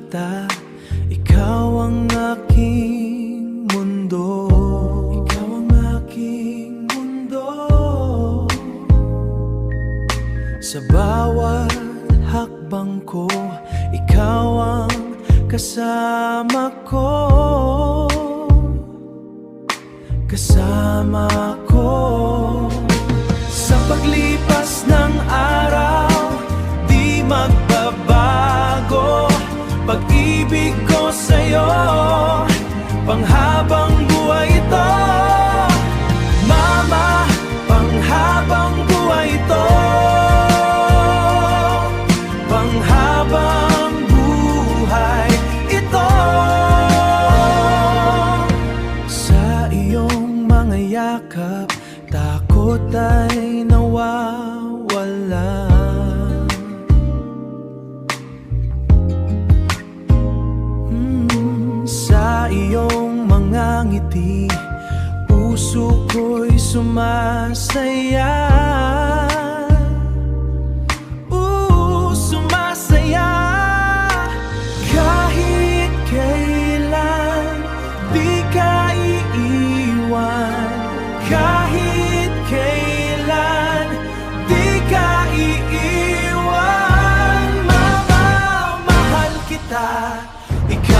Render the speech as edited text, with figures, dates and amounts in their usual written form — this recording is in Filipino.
kita. Ikaw ang aking mundo. Ikaw ang aking mundo. Sa bawat hakbang ko, ikaw ang kasama ko. Kasama ko. Sa paglipas ng araw, di magbabago pag-ibig ko sa'yo, panghabang buhay ito. Mama, panghabang buhay ito. Panghabang buhay ito. Sa iyong mga yakap, takot ay nawawala. Sa iyong mga ngiti, puso ko'y sumasaya. Sumasaya. Kahit kailan di ka iiwan. Kahit kailan di ka iiwan. Mama, mahal kita. Ikaw